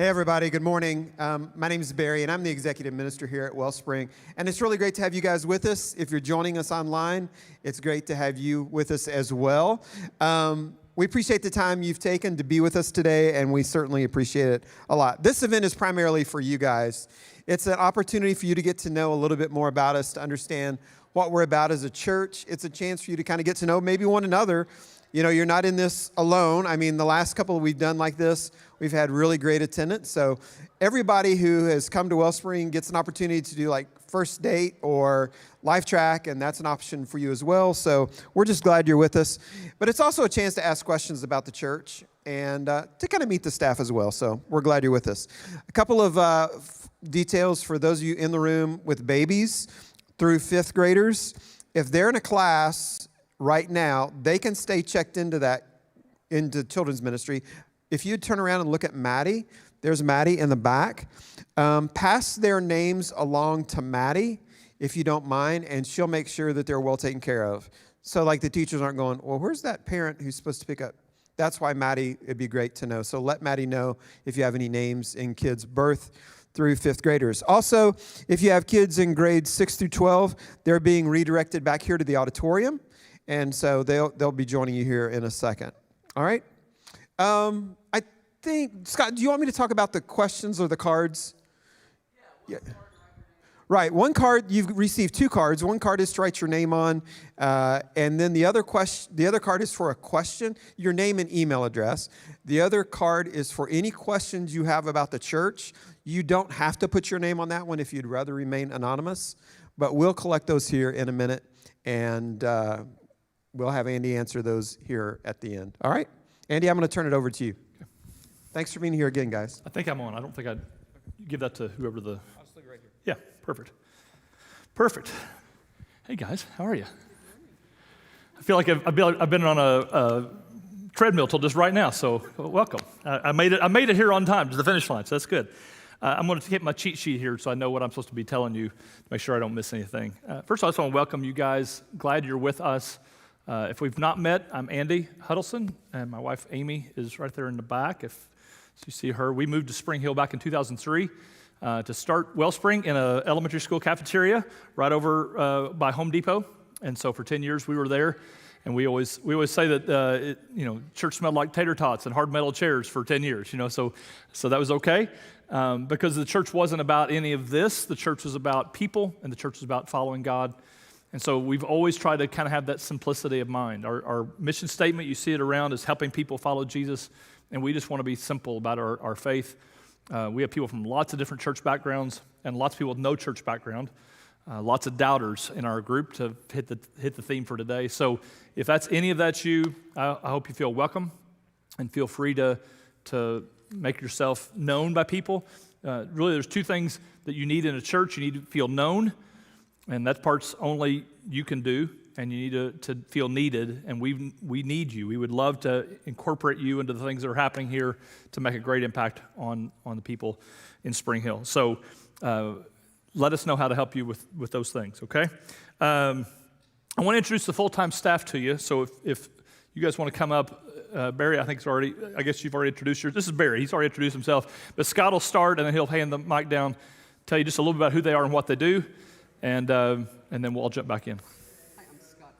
Hey everybody, good morning. My name is Barry and I'm the executive minister here at WellSpring. And it's really great to have you guys with us. If you're joining us online, it's great to have you with us as well. We appreciate the time you've taken to be with us today, and we certainly appreciate it a lot. This event is primarily for you guys. It's an opportunity for you to get to know a little bit more about us, to understand what we're about as a church. It's a chance for you to kind of get to know maybe one another. You know, you're not in this alone. I mean, the last couple we've done like this, we've had really great attendance. So everybody who has come to WellSpring gets an opportunity to do like first date or life track, and that's an option for you as well. So we're just glad you're with us. But it's also a chance to ask questions about the church and to kind of meet the staff as well. So we're glad you're with us. A couple of details for those of you in the room with babies through fifth graders. If they're in a class right now, they can stay checked into children's ministry. If you turn around and look at Maddie, there's Maddie in the back. Pass their names along to Maddie, if you don't mind, and she'll make sure that they're well taken care of. So like the teachers aren't going, well, where's that parent who's supposed to pick up? That's why Maddie, it'd be great to know. So let Maddie know if you have any names in kids' birth through fifth graders. Also, if you have kids in grades 6 through 12, they're being redirected back here to the auditorium. And so they'll be joining you here in a second. All right? I think, Scott, do you want me to talk about the questions or the cards? Yeah. Right. One card, you've received two cards. One card is to write your name on, and then the other card is for a question, your name and email address. The other card is for any questions you have about the church. You don't have to put your name on that one if you'd rather remain anonymous, but we'll collect those here in a minute, and we'll have Andy answer those here at the end. All right? Andy, I'm going to turn it over to you. Okay. Thanks for being here again, guys. I think I'm on. I don't think I'd give that to whoever the... I'll just leave it right here. Yeah, perfect. Perfect. Hey, guys, how are you? I feel like I've been on a treadmill till just right now, so welcome. I made it here on time to the finish line, so that's good. I'm going to get my cheat sheet here so I know what I'm supposed to be telling you to make sure I don't miss anything. First of all, I just want to welcome you guys. Glad you're with us. If we've not met, I'm Andy Huddleston, and my wife Amy is right there in the back. If you see her, we moved to Spring Hill back in 2003 to start WellSpring in an elementary school cafeteria right over by Home Depot. And so for 10 years we were there, and we always say that church smelled like tater tots and hard metal chairs for 10 years. So that was okay because the church wasn't about any of this. The church was about people, and the church was about following God. And so we've always tried to kind of have that simplicity of mind. Our mission statement, you see it around, is helping people follow Jesus, and we just want to be simple about our faith. We have people from lots of different church backgrounds and lots of people with no church background, lots of doubters in our group to hit the theme for today. So if that's any of that's you, I hope you feel welcome and feel free to make yourself known by people. Really, there's two things that you need in a church. You need to feel known, and that part's only you can do, and you need to feel needed, and we need you. We would love to incorporate you into the things that are happening here to make a great impact on the people in Spring Hill. So let us know how to help you with those things, okay? I want to introduce the full-time staff to you, so if you guys want to come up, Barry, I guess you've already introduced yours. This is Barry. He's already introduced himself, but Scott will start, and then he'll hand the mic down, tell you just a little bit about who they are and what they do, and then we'll all jump back in. Hi, I'm Scott.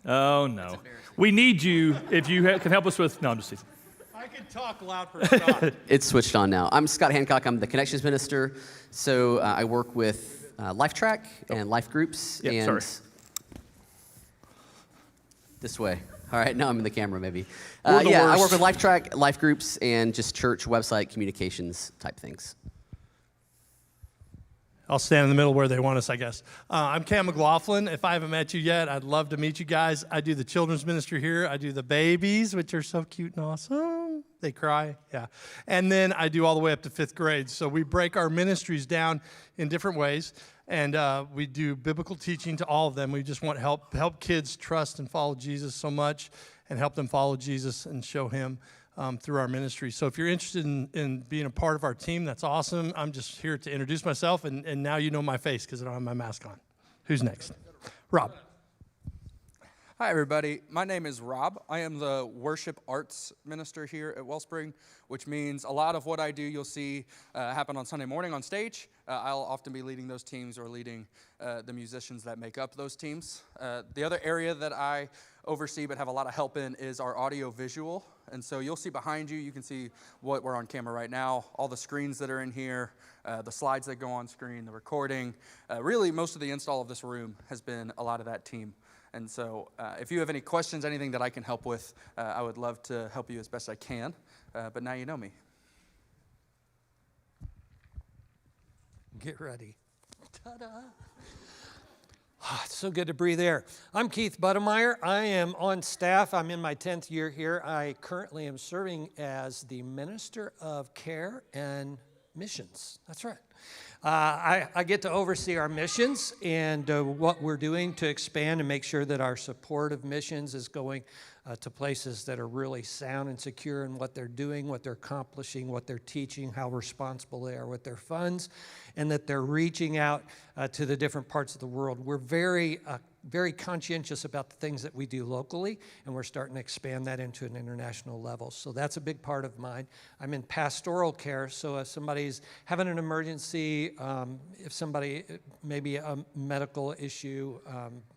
Oh, no. We need you if you can help us with... No, I'm just teasing. I can talk loud for Scott. It's switched on now. I'm Scott Hancock. I'm the Connections Minister. So I work with Life Track and Life Groups. Yeah, and sorry. This way. All right, now I'm in the camera maybe. We're the worst. I work with Life Track, Life Groups, and just church website communications type things. I'll stand in the middle where they want us, I guess. I'm Cam McLaughlin. If I haven't met you yet, I'd love to meet you guys. I do the children's ministry here. I do the babies, which are so cute and awesome. They cry, yeah. And then I do all the way up to fifth grade. So we break our ministries down in different ways, and we do biblical teaching to all of them. We just want to help kids trust and follow Jesus so much, and help them follow Jesus and show him through our ministry. So if you're interested in being a part of our team, that's awesome. I'm just here to introduce myself, and now you know my face because I don't have my mask on. Who's next? Rob. Hi, everybody. My name is Rob. I am the worship arts minister here at WellSpring, which means a lot of what I do you'll see happen on Sunday morning on stage. I'll often be leading those teams or leading the musicians that make up those teams. The other area that I oversee but have a lot of help in is our audio visual. And so you'll see behind you, you can see what we're on camera right now, all the screens that are in here, the slides that go on screen, the recording. Really, most of the install of this room has been a lot of that team. And so if you have any questions, anything that I can help with, I would love to help you as best I can. But now you know me. Get ready. Ta-da. It's so good to breathe air. I'm Keith Budemeyer. I am on staff. I'm in my 10th year here. I currently am serving as the Minister of Care and Missions. That's right. I get to oversee our missions and what we're doing to expand and make sure that our support of missions is going to places that are really sound and secure in what they're doing, what they're accomplishing, what they're teaching, how responsible they are with their funds, and that they're reaching out to the different parts of the world. We're very conscientious about the things that we do locally, and we're starting to expand that into an international level. So that's a big part of mine. I'm in pastoral care, so if somebody's having an emergency, if somebody, maybe a medical issue,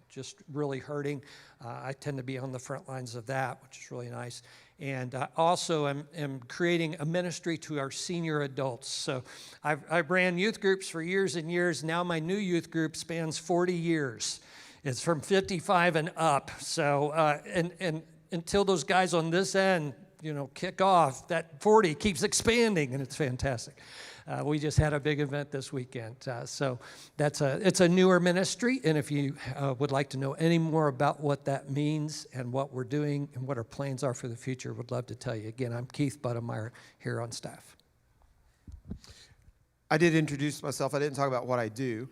just really hurting, I tend to be on the front lines of that, which is really nice. And also am creating a ministry to our senior adults. So I ran youth groups for years and years. Now my new youth group spans 40 years. It's from 55 and up. So, and until those guys on this end, kick off, that 40 keeps expanding, and it's fantastic. We just had a big event this weekend. So it's a newer ministry, and if you would like to know any more about what that means and what we're doing and what our plans are for the future, would love to tell you. Again, I'm Keith Budemeyer here on staff. I did introduce myself. I didn't talk about what I do.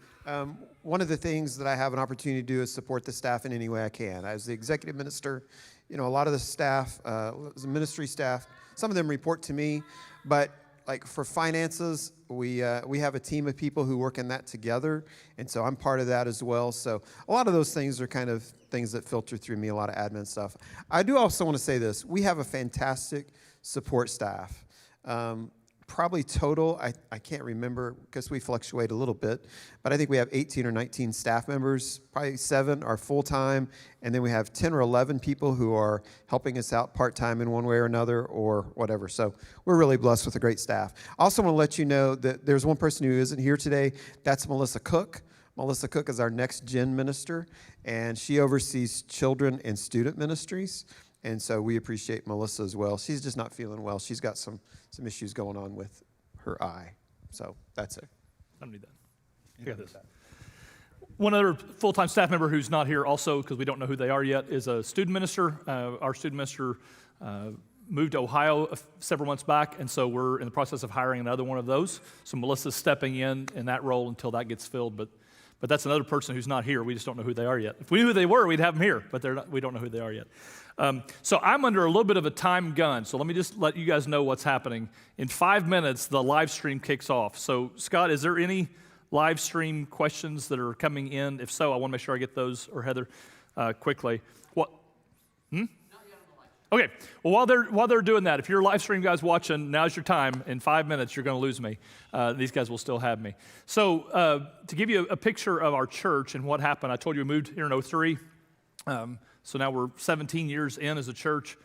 One of the things that I have an opportunity to do is support the staff in any way I can. As the executive minister, a lot of the staff, the ministry staff, some of them report to me, but like for finances, we have a team of people who work in that together, and so I'm part of that as well. So a lot of those things are kind of things that filter through me, a lot of admin stuff. I do also want to say this. We have a fantastic support staff. Probably total, I can't remember because we fluctuate a little bit, but I think we have 18 or 19 staff members, probably 7 are full-time, and then we have 10 or 11 people who are helping us out part-time in one way or another or whatever. So we're really blessed with a great staff. I also want to let you know that there's one person who isn't here today. That's Melissa Cook. Melissa Cook is our next gen minister, and she oversees children and student ministries. And so we appreciate Melissa as well. She's just not feeling well. She's got some issues going on with her eye. So that's it. I don't need that. You got this. One other full-time staff member who's not here also, because we don't know who they are yet, is a student minister. Our student minister moved to Ohio several months back, and so we're in the process of hiring another one of those. So Melissa's stepping in that role until that gets filled. But that's another person who's not here. We just don't know who they are yet. If we knew who they were, we'd have them here, but we don't know who they are yet. So I'm under a little bit of a time gun, so let me just let you guys know what's happening. In 5 minutes, the live stream kicks off. So Scott, is there any live stream questions that are coming in? If so, I want to make sure I get those, or Heather, quickly. What? Okay, well, while they're doing that, if you're live stream guys watching, now's your time. In 5 minutes, you're going to lose me. These guys will still have me. So to give you a picture of our church and what happened, I told you we moved here in 2003. So now we're 17 years in as a church.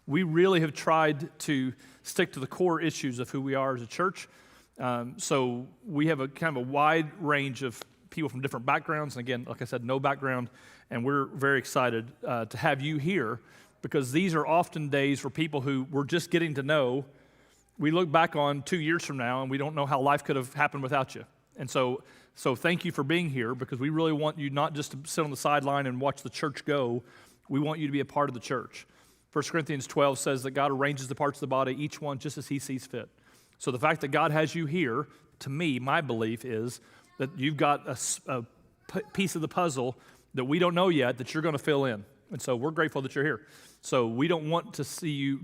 We really have tried to stick to the core issues of who we are as a church. So we have a kind of a wide range of people from different backgrounds. And again, like I said, no background. And we're very excited to have you here, because these are often days for people who we're just getting to know. We look back on 2 years from now, and we don't know how life could have happened without you. And so thank you for being here, because we really want you not just to sit on the sideline and watch the church go. We want you to be a part of the church. 1 Corinthians 12 says that God arranges the parts of the body, each one just as he sees fit. So the fact that God has you here, to me, my belief is that you've got a piece of the puzzle that we don't know yet that you're going to fill in. And so we're grateful that you're here. So we don't want to see you.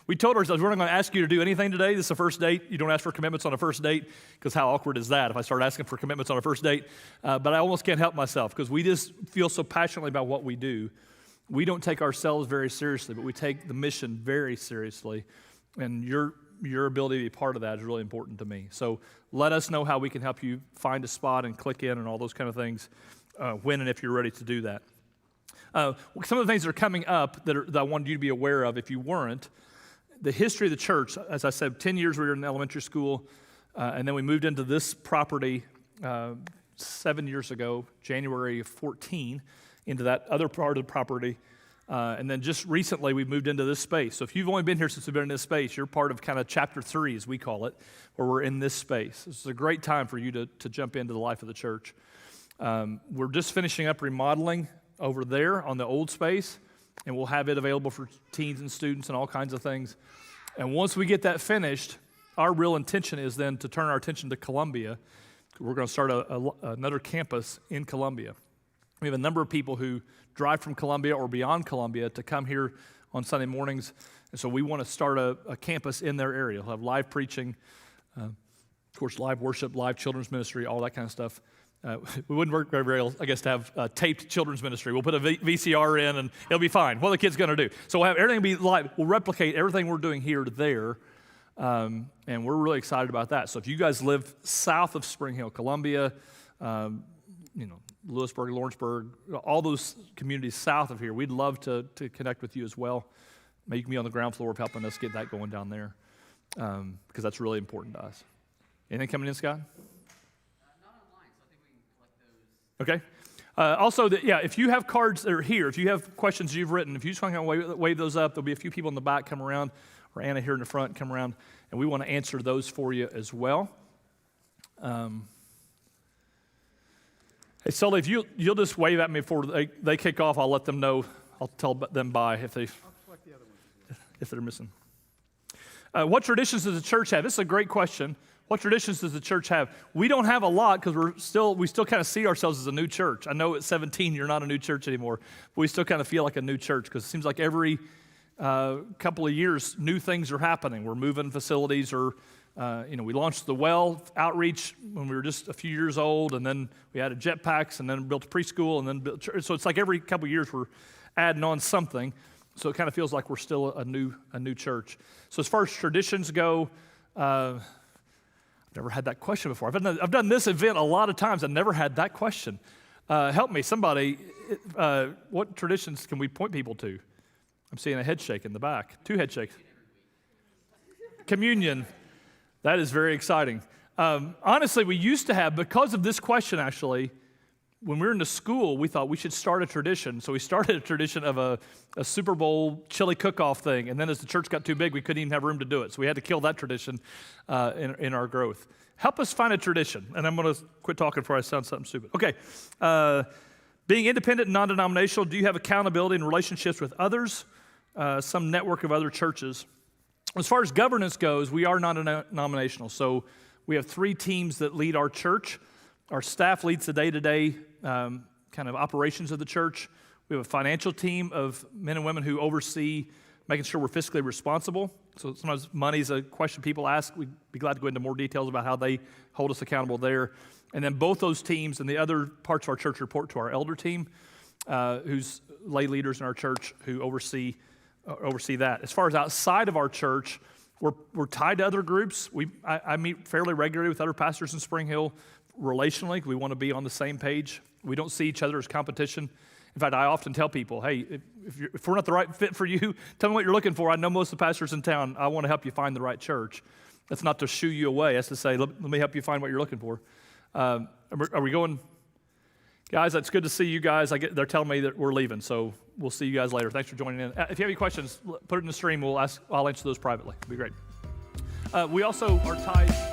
We told ourselves we're not going to ask you to do anything today. This is a first date. You don't ask for commitments on a first date, because how awkward is that if I start asking for commitments on a first date? But I almost can't help myself, because we just feel so passionately about what we do we don't take ourselves very seriously, but we take the mission very seriously. And your ability to be part of that is really important to me. So let us know how we can help you find a spot and click in and all those kind of things when and if you're ready to do that. Some of the things that are coming up that I wanted you to be aware of if you weren't, the history of the church, as I said, 10 years we were in elementary school, and then we moved into this property 7 years ago, January of 14, into that other part of the property. And then just recently we moved into this space. So if you've only been here since we've been in this space, you're part of kind of chapter 3, as we call it, where we're in this space. This is a great time for you to jump into the life of the church. We're just finishing up remodeling over there on the old space, and we'll have it available for teens and students and all kinds of things. And once we get that finished, our real intention is then to turn our attention to Columbia. We're going to start another campus in Columbia. We have a number of people who drive from Columbia or beyond Columbia to come here on Sunday mornings, and so we want to start a campus in their area. We'll have live preaching, of course, live worship, live children's ministry, all that kind of stuff. We wouldn't work very well, I guess, to have taped children's ministry. We'll put a VCR in, and it'll be fine. What are the kids going to do? So we'll have everything be live. We'll replicate everything we're doing here to there, and we're really excited about that. So if you guys live south of Spring Hill, Columbia, Lewisburg, Lawrenceburg, all those communities south of here, we'd love to connect with you as well. Maybe you can be on the ground floor of helping us get that going down there, because that's really important to us. Anything coming in, Scott? Okay. Also, if you have cards that are here, if you have questions you've written, if you just want to wave those up, there'll be a few people in the back come around, or Anna here in the front come around, and we want to answer those for you as well. Hey, Sully, if you'll just wave at me before they kick off, I'll let them know. I'll tell them bye if they're missing. What traditions does the church have? This is a great question. What traditions does the church have? We don't have a lot because we still kind of see ourselves as a new church. I know at 17 you're not a new church anymore, but we still kind of feel like a new church because it seems like every couple of years new things are happening. We're moving facilities, or we launched the Well outreach when we were just a few years old, and then we added jetpacks, and then built a preschool, and then built church. So it's like every couple of years we're adding on something. So it kind of feels like we're still a new church. So as far as traditions go, I've never had that question before. I've done this event a lot of times. I've never had that question. Help me, somebody. What traditions can we point people to? I'm seeing a head shake in the back. 2 head shakes. Communion. That is very exciting. Honestly, we used to have, because of this question actually, when we were in the school, we thought we should start a tradition. So we started a tradition of a Super Bowl chili cook-off thing. And then as the church got too big, we couldn't even have room to do it. So we had to kill that tradition in our growth. Help us find a tradition. And I'm going to quit talking before I sound something stupid. Okay. Being independent and non-denominational, do you have accountability and relationships with others? Some network of other churches. As far as governance goes, we are non-denominational. So we have 3 teams that lead our church. Our staff leads the day-to-day kind of operations of the church. We have a financial team of men and women who oversee making sure we're fiscally responsible. So sometimes money's a question people ask. We'd be glad to go into more details about how they hold us accountable there. And then both those teams and the other parts of our church report to our elder team, who's lay leaders in our church who oversee that. As far as outside of our church, we're tied to other groups. I meet fairly regularly with other pastors in Spring Hill relationally. We want to be on the same page. We don't see each other as competition. In fact, I often tell people, hey, if we're not the right fit for you, tell me what you're looking for. I know most of the pastors in town. I want to help you find the right church. That's not to shoo you away. That's to say, let me help you find what you're looking for. Are we going? Guys, it's good to see you guys. They're telling me that we're leaving, so we'll see you guys later. Thanks for joining in. If you have any questions, put it in the stream. I'll answer those privately. It'll be great. We also are tied.